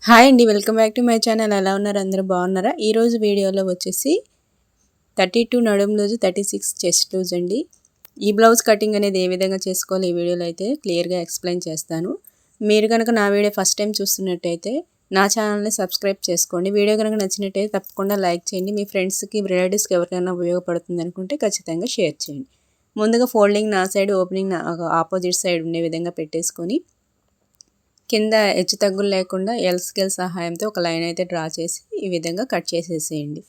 Hi అండి, welcome back to my channel. ఎలా ఉన్నారు? అందరూ బాగున్నారా? ఈరోజు వీడియోలో వచ్చేసి 32 నడుము లూజు, 36 చెస్ట్ లూజ్ అండి. ఈ బ్లౌజ్ కటింగ్ అనేది ఏ విధంగా చేసుకోవాలి ఈ వీడియోలో అయితే క్లియర్గా ఎక్స్ప్లెయిన్ చేస్తాను. మీరు కనుక నా వీడియో ఫస్ట్ టైం చూస్తున్నట్టయితే నా ఛానల్ని సబ్స్క్రైబ్ చేసుకోండి. వీడియో కనుక నచ్చినట్టయితే తప్పకుండా లైక్ చేయండి. మీ ఫ్రెండ్స్కి, రిలేటివ్స్కి ఎవరికైనా ఉపయోగపడుతుంది అనుకుంటే ఖచ్చితంగా షేర్ చేయండి. ముందుగా ఫోల్డింగ్ నా సైడ్, ఓపెనింగ్ ఆపోజిట్ సైడ్ ఉండే విధంగా పెట్టేసుకొని కింద హెచ్చు తగ్గులు లేకుండా ఎల్ స్కేల్ సహాయంతో ఒక లైన్ అయితే డ్రా చేసి ఈ విధంగా కట్ చేసేసేయండి.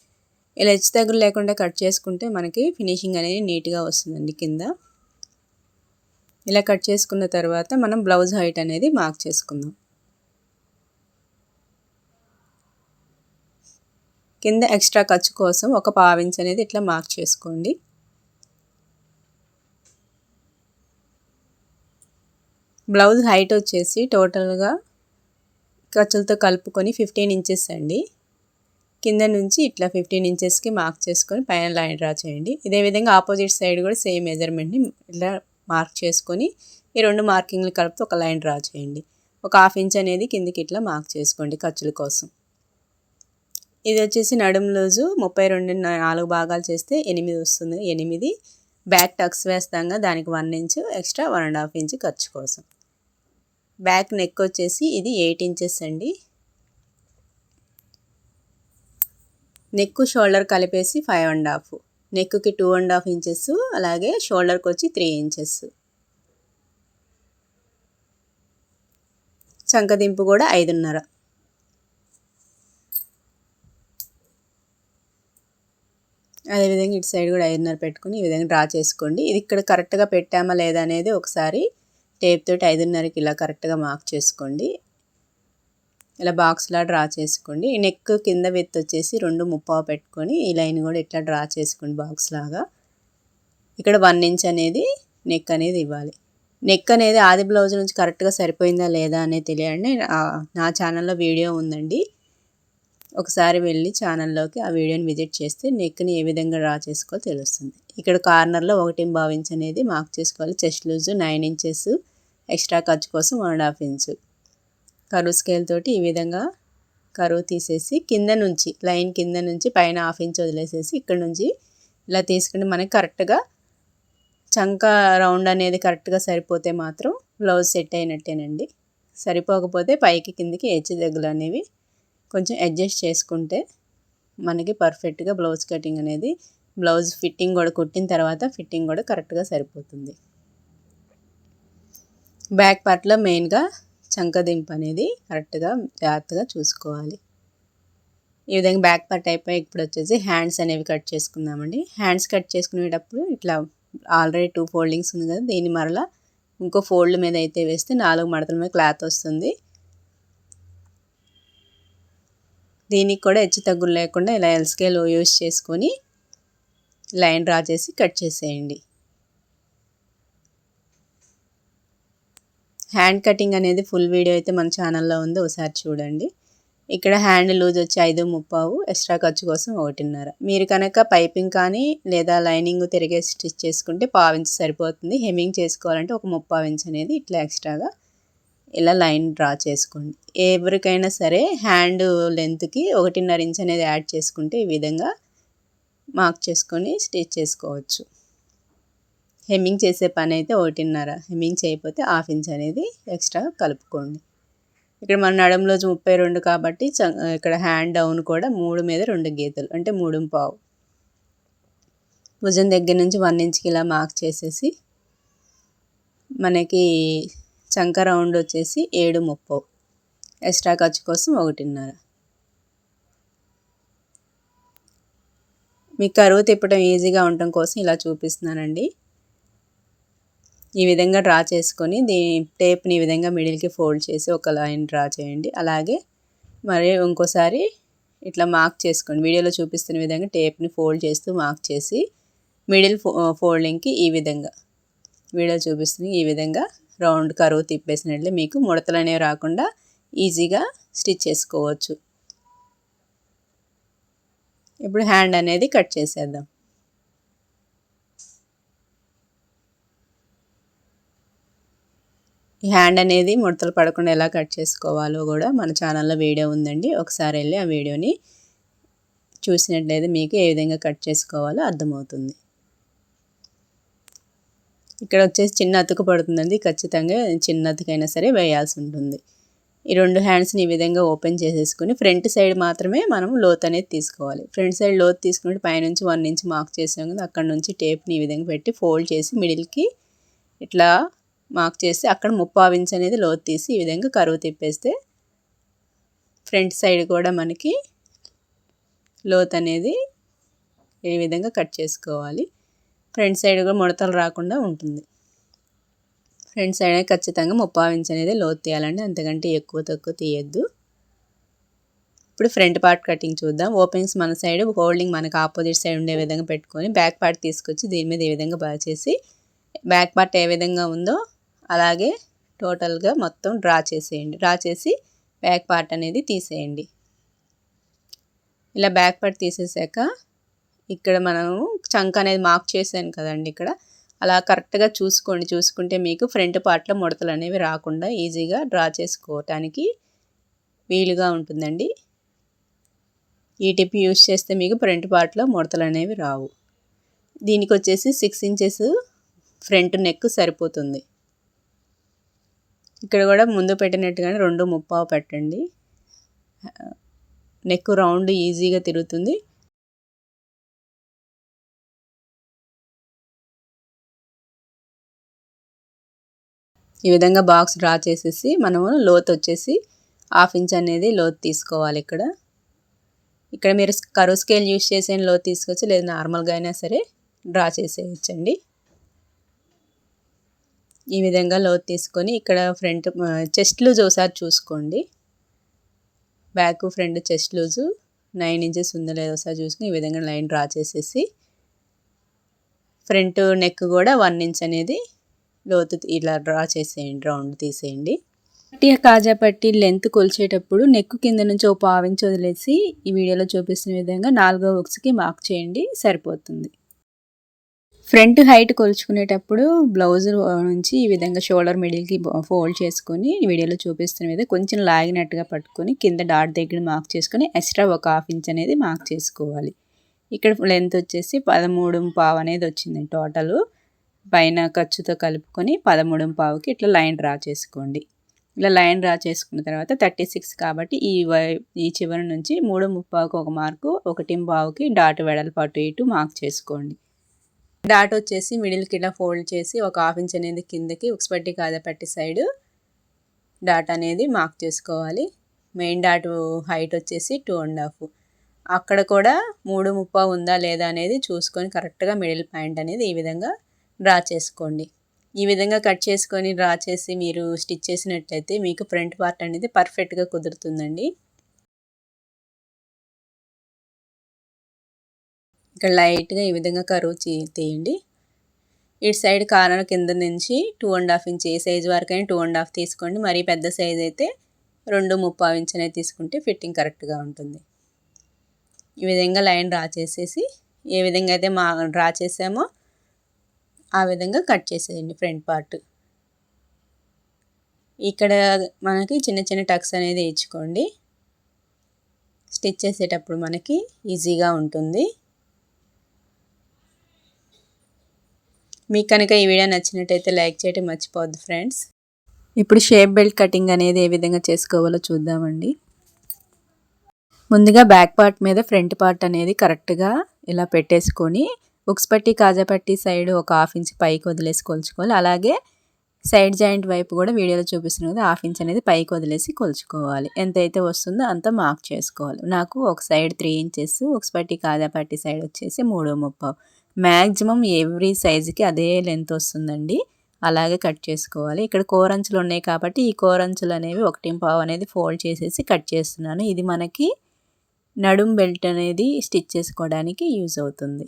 ఇలా హెచ్చు తగ్గులు లేకుండా కట్ చేసుకుంటే మనకి ఫినిషింగ్ అనేది నీట్గా వస్తుందండి. కింద ఇలా కట్ చేసుకున్న తర్వాత మనం బ్లౌజ్ హైట్ అనేది మార్క్ చేసుకుందాం. కింద ఎక్స్ట్రా ఖర్చు కోసం ఒక పావించ్ అనేది ఇట్లా మార్క్ చేసుకోండి. బ్లౌజ్ హైట్ వచ్చేసి టోటల్గా ఖర్చులతో కలుపుకొని 15 ఇంచెస్ అండి. కింద నుంచి ఇట్లా 15 ఇంచెస్కి మార్క్ చేసుకొని పైన లైన్ డ్రా చేయండి. ఇదే విధంగా ఆపోజిట్ సైడ్ కూడా సేమ్ మెజర్మెంట్ని ఇట్లా మార్క్ చేసుకొని ఈ రెండు మార్కింగ్లు కలుపుతూ ఒక లైన్ డ్రా చేయండి. ఒక ½ ఇంచ్ అనేది కిందికి ఇట్లా మార్క్ చేసుకోండి ఖర్చుల కోసం. ఇది వచ్చేసి నడుము లూజు 32 4 భాగాలు చేస్తే 8 వస్తుంది. 8 బ్యాక్ టక్స్ వేస్తాగా దానికి 1 ఇంచ్ ఎక్స్ట్రా 1½ ఇంచ్ ఖర్చు కోసం. బ్యాక్ నెక్ వచ్చేసి ఇది 8 ఇంచెస్ అండి. నెక్ షోల్డర్ కలిపేసి 5½ నెక్కి 2½ ఇంచెస్, అలాగే షోల్డర్కి వచ్చి 3 ఇంచెస్. చంకదింపు కూడా 5½ అదేవిధంగా ఇటు సైడ్ కూడా 5½ పెట్టుకుని ఈ విధంగా డ్రా చేసుకోండి. ఇది ఇక్కడ కరెక్ట్గా పెట్టామా లేదా అనేది ఒకసారి టేప్ తోటి 5½కి ఇలా కరెక్ట్గా మార్క్ చేసుకోండి. ఇలా బాక్స్లా డ్రా చేసుకోండి. ఈ నెక్ కింద విత్ వచ్చేసి 2:30 పెట్టుకొని ఈ లైన్ కూడా ఇట్లా డ్రా చేసుకోండి బాక్స్ లాగా. ఇక్కడ 1 ఇంచ్ అనేది నెక్ అనేది ఇవ్వాలి. నెక్ అనేది ఆది బ్లౌజ్ నుంచి కరెక్ట్గా సరిపోయిందా లేదా అనేది తెలియండి. నా ఛానల్లో వీడియో ఉందండి, ఒకసారి వెళ్ళి ఛానల్లోకి ఆ వీడియోని విజిట్ చేస్తే నెక్ని ఏ విధంగా డ్రా చేసుకోవాలో తెలుస్తుంది. ఇక్కడ కార్నర్లో 1.25 ఇంచ్ అనేది మార్క్ చేసుకోవాలి. చెస్ట్ లూజ్ 9 ఇంచెస్, ఎక్స్ట్రా ఖర్చు కోసం 1½ ఇంచ్. కరువు స్కేల్ తోటి ఈ విధంగా కరువు తీసేసి కింద నుంచి లైన్ కింద నుంచి పైన ½ ఇంచ్ వదిలేసేసి ఇక్కడ నుంచి ఇలా తీసుకుంటే మనకి కరెక్ట్గా చంక రౌండ్ అనేది కరెక్ట్గా సరిపోతే మాత్రం బ్లౌజ్ సెట్ అయినట్టేనండి. సరిపోకపోతే పైకి కిందికి హెచ్చు తగ్గులు అనేవి కొంచెం అడ్జస్ట్ చేసుకుంటే మనకి పర్ఫెక్ట్గా బ్లౌజ్ కటింగ్ అనేది, బ్లౌజ్ ఫిట్టింగ్ కూడా కుట్టిన తర్వాత ఫిట్టింగ్ కూడా కరెక్ట్గా సరిపోతుంది. బ్యాక్ పార్ట్లో మెయిన్గా చంకదింపు అనేది కరెక్ట్గా జాగ్రత్తగా చూసుకోవాలి. ఈ విధంగా బ్యాక్ పార్ట్ అయిపోయి ఇప్పుడు వచ్చేసి హ్యాండ్స్ అనేవి కట్ చేసుకుందామండి. హ్యాండ్స్ కట్ చేసుకునేటప్పుడు ఇట్లా ఆల్రెడీ 2 ఫోల్డింగ్స్ ఉంది కదా, దీన్ని మరలా ఇంకో ఫోల్డ్ మీద అయితే వేస్తే 4 మడతల మీద క్లాత్ వస్తుంది. దీనికి కూడా హెచ్చు తగ్గులు లేకుండా ఇలా ఎల్ స్కేల్ యూజ్ చేసుకొని లైన్ డ్రా చేసి కట్ చేసేయండి. హ్యాండ్ కటింగ్ అనేది ఫుల్ వీడియో అయితే మన ఛానల్లో ఉంది, ఒకసారి చూడండి. ఇక్కడ హ్యాండ్ లూజ్ వచ్చి 5:30, ఎక్స్ట్రా ఖర్చు కోసం 1½ మీరు కనుక పైపింగ్ కానీ లేదా లైనింగ్ తిరిగే స్టిచ్ చేసుకుంటే 1/4 ఇంచ్ సరిపోతుంది. హెమ్మింగ్ చేసుకోవాలంటే ఒక 3/4 ఇంచ్ అనేది ఇట్లా ఎక్స్ట్రాగా ఇలా లైన్ డ్రా చేసుకోండి. ఎవరికైనా సరే హ్యాండ్ లెంత్కి 1½ ఇంచ్ అనేది యాడ్ చేసుకుంటే ఈ విధంగా మార్క్ చేసుకొని స్టిచ్ చేసుకోవచ్చు. హెమ్మింగ్ చేసే పని అయితే 1½ హెమ్మింగ్ చేయకపోతే ½ ఇంచ్ అనేది ఎక్స్ట్రా కలుపుకోండి. ఇక్కడ మన నడుము లూజ్ 32 కాబట్టి ఇక్కడ హ్యాండ్ డౌన్ కూడా 3 మీద 2 గీతలు అంటే 3:15. భుజం దగ్గర నుంచి 1 ఇంచ్కి ఇలా మార్క్ చేసేసి మనకి చంక రౌండ్ వచ్చేసి 7:30, ఎక్స్ట్రా ఖర్చు కోసం 1½ మీకు కరువు తిప్పడం ఈజీగా ఉండటం కోసం ఇలా చూపిస్తున్నానండి. ఈ విధంగా డ్రా చేసుకొని దీని టేప్ని ఈ విధంగా మిడిల్కి ఫోల్డ్ చేసి ఒక లైన్ డ్రా చేయండి. అలాగే మరి ఇంకోసారి ఇట్లా మార్క్ చేసుకోండి. వీడియోలో చూపిస్తున్న విధంగా టేప్ని ఫోల్డ్ చేస్తూ మార్క్ చేసి మిడిల్ ఫోల్డింగ్కి ఈ విధంగా వీడియో చూపిస్తుంది ఈ విధంగా రౌండ్ కరువు తిప్పేసినట్లే మీకు ముడతలు అనేవి రాకుండా ఈజీగా స్టిచ్ చేసుకోవచ్చు. ఇప్పుడు హ్యాండ్ అనేది కట్ చేసేద్దాం. ఈ హ్యాండ్ అనేది ముడతలు పడకుండా ఎలా కట్ చేసుకోవాలో కూడా మన ఛానల్లో వీడియో ఉందండి. ఒకసారి వెళ్ళి ఆ వీడియోని చూసినట్లయితే మీకు ఏ విధంగా కట్ చేసుకోవాలో అర్థమవుతుంది. ఇక్కడ వచ్చేసి చిన్న అతుకు పడుతుందండి. ఖచ్చితంగా చిన్న అతుకైనా సరే వేయాల్సి ఉంటుంది. ఈ 2 హ్యాండ్స్ని ఈ విధంగా ఓపెన్ చేసేసుకుని ఫ్రంట్ సైడ్ మాత్రమే మనం లోత్ అనేది తీసుకోవాలి. ఫ్రంట్ సైడ్ లోత్ తీసుకుంటే పైనుంచి 1 ఇంచ్ మార్క్ చేసాం కదా, అక్కడ నుంచి టేప్ని ఈ విధంగా పెట్టి ఫోల్డ్ చేసి మిడిల్కి ఇట్లా మార్క్ చేసి అక్కడ 3/4 ఇంచ్ అనేది లోతు తీసి ఈ విధంగా కరువు తిప్పేస్తే ఫ్రంట్ సైడ్ కూడా మనకి లోత్ అనేది ఈ విధంగా కట్ చేసుకోవాలి. ఫ్రంట్ సైడ్ కూడా ముడతలు రాకుండా ఉంటుంది. ఫ్రంట్ సైడ్ ఖచ్చితంగా 3/4 ఇంచ్ అనేది లోతు తీయాలండి, అంతకంటే ఎక్కువ తక్కువ తీయద్దు. ఇప్పుడు ఫ్రంట్ పార్ట్ కటింగ్ చూద్దాం. ఓపెనింగ్స్ మన సైడ్, హోల్డింగ్ మనకు ఆపోజిట్ సైడ్ ఉండే విధంగా పెట్టుకొని బ్యాక్ పార్ట్ తీసుకొచ్చి దీని మీద ఈ విధంగా బాగా చేసి బ్యాక్ పార్ట్ ఏ విధంగా ఉందో అలాగే టోటల్గా మొత్తం డ్రా చేసేయండి. డ్రా చేసి బ్యాక్ పార్ట్ అనేది తీసేయండి. ఇలా బ్యాక్ పార్ట్ తీసేసాక ఇక్కడ మనం చంక్ అనేది మార్క్ చేశాను కదండి, ఇక్కడ అలా కరెక్ట్గా చూసుకోండి. చూసుకుంటే మీకు ఫ్రంట్ పార్ట్లో ముడతలు అనేవి రాకుండా ఈజీగా డ్రా చేసుకోవటానికి వీలుగా ఉంటుందండి. ఈ టిప్ యూస్ చేస్తే మీకు ఫ్రంట్ పార్ట్లో ముడతలు అనేవి రావు. దీనికి వచ్చేసి 6 ఇంచెస్ ఫ్రంట్ నెక్ సరిపోతుంది. ఇక్కడ కూడా ముందు పెట్టినట్టుగానే 2/3 పెట్టండి. నెక్ రౌండ్ ఈజీగా తిరుగుతుంది. ఈ విధంగా బాక్స్ డ్రా చేసేసి మనము లోత్ వచ్చేసి 1/2 ఇంచ్ అనేది లోతు తీసుకోవాలి. ఇక్కడ మీరు కరువు స్కేల్ యూస్ చేసే లోతు తీసుకోవచ్చు, లేదా నార్మల్గా అయినా సరే డ్రా చేసేయచ్చండి. ఈ విధంగా లోతు తీసుకొని ఇక్కడ ఫ్రంట్ చెస్ట్ లూజ్ ఒకసారి చూసుకోండి. Back front chest loose 9 inches ఉందో లేదో ఒకసారి చూసుకుని ఈ విధంగా లైన్ డ్రా చేసేసి ఫ్రంట్ నెక్ కూడా 1 ఇంచ్ అనేది లోతు ఇలా డ్రా చేసేయండి, రౌండ్ తీసేయండి. కాజా పట్టి లెంత్ కొలిచేటప్పుడు నెక్ కింద నుంచి 1/4 ఇంచ్ వదిలేసి ఈ వీడియోలో చూపిస్తున్న విధంగా 4వ ఉక్స్కి మార్క్ చేయండి, సరిపోతుంది. ఫ్రంట్ హైట్ కొలుచుకునేటప్పుడు బ్లౌజ్ నుంచి ఈ విధంగా షోల్డర్ మిడిల్కి ఫోల్డ్ చేసుకొని వీడియోలో చూపిస్తున్న విధంగా కొంచెం లాగినట్టుగా పట్టుకొని కింద డాట్ దగ్గర మార్క్ చేసుకొని ఎక్స్ట్రా 1/2 ఇంచ్ అనేది మార్క్ చేసుకోవాలి. ఇక్కడ లెంత్ వచ్చేసి 13/5 అనేది వచ్చింది టోటల్. పైన ఖర్చుతో కలుపుకొని 13/5కి ఇట్లా లైన్ డ్రా చేసుకోండి. ఇలా లైన్ డ్రా చేసుకున్న తర్వాత 36 కాబట్టి ఈ చివరి నుంచి 3/3కి ఒక మార్కు, 1/5కి డాట్ వెడల్పు అటు ఇటు మార్క్ చేసుకోండి. డాట్ వచ్చేసి మిడిల్కి ఇలా ఫోల్డ్ చేసి 1/2 ఇంచ్ అనేది కిందకి ఉక్స్ పట్టి కాజా పట్టి సైడ్ డాట్ అనేది మార్క్ చేసుకోవాలి. మెయిన్ డాట్ హైట్ వచ్చేసి 2.5. అక్కడ కూడా 3/3 ఉందా లేదా అనేది చూసుకొని కరెక్ట్గా మిడిల్ పాయింట్ అనేది ఈ విధంగా డ్రా చేసుకోండి. ఈ విధంగా కట్ చేసుకొని డ్రా చేసి మీరు స్టిచ్ చేసినట్లయితే మీకు ఫ్రంట్ పార్ట్ అనేది పర్ఫెక్ట్గా కుదురుతుందండి. ఇక్కడ లైట్గా ఈ విధంగా కరువు తీయండి. ఇటు సైడ్ కార్నర్ కింద నుంచి 2.5 ఇంచ్, ఏ సైజు వరకైనా 2.5 తీసుకోండి. మరీ పెద్ద సైజ్ అయితే 2/3 ఇంచ్ అనేది తీసుకుంటే ఫిట్టింగ్ కరెక్ట్గా ఉంటుంది. ఈ విధంగా లైన్ డ్రా చేసేసి ఏ విధంగా అయితే డ్రా చేసామో ఆ విధంగా కట్ చేసేయండి ఫ్రంట్ పార్ట్. ఇక్కడ మనకి చిన్న చిన్న టక్స్ అనేది ఇచ్చుకోండి, స్టిచ్ చేసేటప్పుడు మనకి ఈజీగా ఉంటుంది. మీకు కనుక ఈ వీడియో నచ్చినట్టయితే లైక్ చేయడం మర్చిపోవద్దు ఫ్రెండ్స్. ఇప్పుడు షేప్ బెల్ట్ కటింగ్ అనేది ఏ విధంగా చేసుకోవాలో చూద్దామండి. ముందుగా బ్యాక్ పార్ట్ మీద ఫ్రంట్ పార్ట్ అనేది కరెక్ట్గా ఇలా పెట్టేసుకొని ఉక్స్ పట్టి కాజా పట్టి సైడ్ 1/2 ఇంచ్ పైకి వదిలేసి కొలుచుకోవాలి. అలాగే సైడ్ జాయింట్ వైపు కూడా వీడియోలో చూపిస్తున్నాను కదా, 1/2 ఇంచ్ అనేది పైకి వదిలేసి కొలుచుకోవాలి. ఎంతైతే వస్తుందో అంత మార్క్ చేసుకోవాలి. నాకు ఒక సైడ్ 3 ఇంచెస్, ఉక్స్ పట్టి కాజా పట్టి సైడ్ వచ్చేసి 3/3. మ్యాక్సిమం ఎవ్రీ సైజుకి అదే లెంత్ వస్తుందండి. అలాగే కట్ చేసుకోవాలి. ఇక్కడ కోరంచులు ఉన్నాయి కాబట్టి ఈ కోరంచులు అనేవి 1/5 అనేది ఫోల్డ్ చేసేసి కట్ చేస్తున్నాను. ఇది మనకి నడుం బెల్ట్ అనేది స్టిచ్ చేసుకోవడానికి యూజ్ అవుతుంది.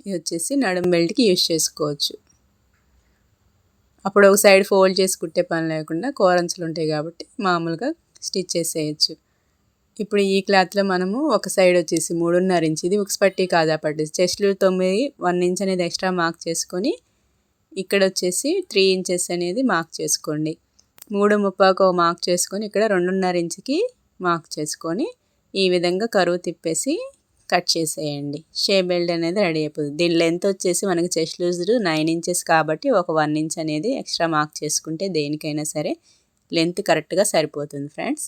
ఇది వచ్చేసి నడుం బెల్ట్కి యూజ్ చేసుకోవచ్చు. అప్పుడు ఒక సైడ్ ఫోల్డ్ చేసి కుట్టే పని లేకుండా కోరంచులు ఉంటాయి కాబట్టి మామూలుగా స్టిచ్ చేసేయచ్చు. ఇప్పుడు ఈ క్లాత్లో మనము ఒక సైడ్ వచ్చేసి 3.5 ఇంచ్, ఇది ఉక్స్ పట్టి కాజా పట్టి చెస్ట్లు 9, 1 ఇంచ్ అనేది ఎక్స్ట్రా మార్క్ చేసుకొని ఇక్కడ వచ్చేసి 3 ఇంచెస్ అనేది మార్క్ చేసుకోండి. 3.35 మార్క్ చేసుకొని ఇక్కడ 2.5 ఇంచుకి మార్క్ చేసుకొని ఈ విధంగా కరువు తిప్పేసి కట్ చేసేయండి. షేప్ బెల్ట్ అనేది రెడీ అయిపోతుంది. దీని లెంత్ వచ్చేసి మనకి చెస్ట్ లూజ్ 9 ఇంచెస్ కాబట్టి ఒక 1 ఇంచ్ అనేది ఎక్స్ట్రా మార్క్ చేసుకుంటే దేనికైనా సరే లెంత్ కరెక్ట్గా సరిపోతుంది ఫ్రెండ్స్.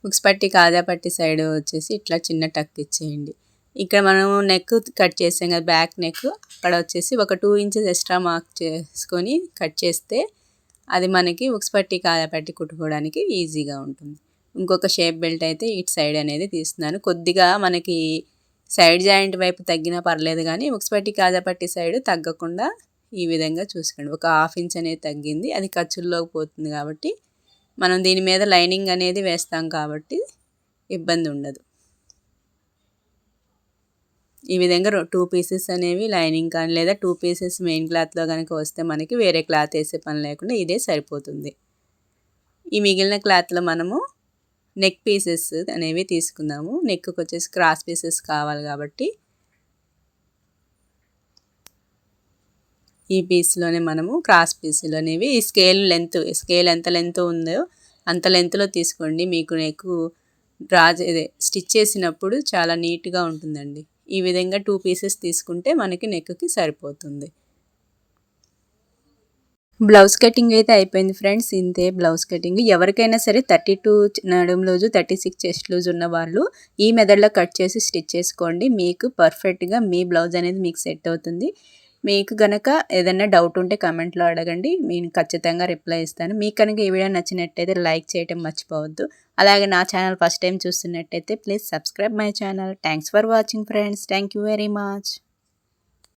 హుక్స్ పట్టి కాజా పట్టి సైడ్ వచ్చేసి ఇట్లా చిన్న టక్ ఇచ్చేయండి. ఇక్కడ మనం నెక్ కట్ చేసాం కదా, బ్యాక్ నెక్, అక్కడ వచ్చేసి ఒక 2 ఇంచెస్ ఎక్స్ట్రా మార్క్ చేసుకొని కట్ చేస్తే అది మనకి హుక్స్ పట్టి కాజా పట్టి కుట్టుకోవడానికి ఈజీగా ఉంటుంది. ఇంకొక షేప్ బెల్ట్ అయితే ఇటు సైడ్ అనేది తీస్తున్నాను. కొద్దిగా మనకి సైడ్ జాయింట్ వైపు తగ్గినా పర్లేదు కానీ హుక్స్ పట్టి కాజా పట్టి సైడ్ తగ్గకుండా ఈ విధంగా చూసుకోండి. ఒక 1/2 ఇంచ్ అనేది తగ్గింది, అది ఖర్చుల్లోకి పోతుంది కాబట్టి మనం దీని మీద లైనింగ్ అనేది వేస్తాం కాబట్టి ఇబ్బంది ఉండదు. ఈ విధంగా 2 పీసెస్ అనేవి లైనింగ్ కానీ లేదా 2 పీసెస్ మెయిన్ క్లాత్లో కనుక వస్తే మనకి వేరే క్లాత్ వేసే పని లేకుండా ఇదే సరిపోతుంది. ఈ మిగిలిన క్లాత్లో మనము నెక్ పీసెస్ అనేవి తీసుకుందాము. నెక్కి వచ్చేసి క్రాస్ పీసెస్ కావాలి కాబట్టి ఈ పీస్లోనే మనము క్రాస్ పీసులు అనేవి ఈ స్కేల్ ఎంత లెంత్ ఉందో అంత లెంత్లో తీసుకోండి. మీకు నెక్ స్టిచ్ చేసినప్పుడు చాలా నీట్గా ఉంటుందండి. ఈ విధంగా 2 పీసెస్ తీసుకుంటే మనకి నెక్కి సరిపోతుంది. బ్లౌజ్ కటింగ్ అయితే అయిపోయింది ఫ్రెండ్స్. ఇంతే బ్లౌజ్ కటింగ్. ఎవరికైనా సరే 32 నడుము లూజు 36 చెస్ట్ లూజ్ ఉన్న వాళ్ళు ఈ మెథడ్లో కట్ చేసి స్టిచ్ చేసుకోండి. మీకు పర్ఫెక్ట్గా మీ బ్లౌజ్ అనేది మీకు సెట్ అవుతుంది. మీకు కనుక ఏదైనా డౌట్ ఉంటే కామెంట్లో అడగండి, నేను ఖచ్చితంగా రిప్లై ఇస్తాను. మీకు కనుక ఈ వీడియో నచ్చినట్టయితే లైక్ చేయడం మర్చిపోవద్దు. అలాగే నా ఛానల్ ఫస్ట్ టైం చూస్తున్నట్టయితే please subscribe my channel. Thanks for watching friends. Thank you very much.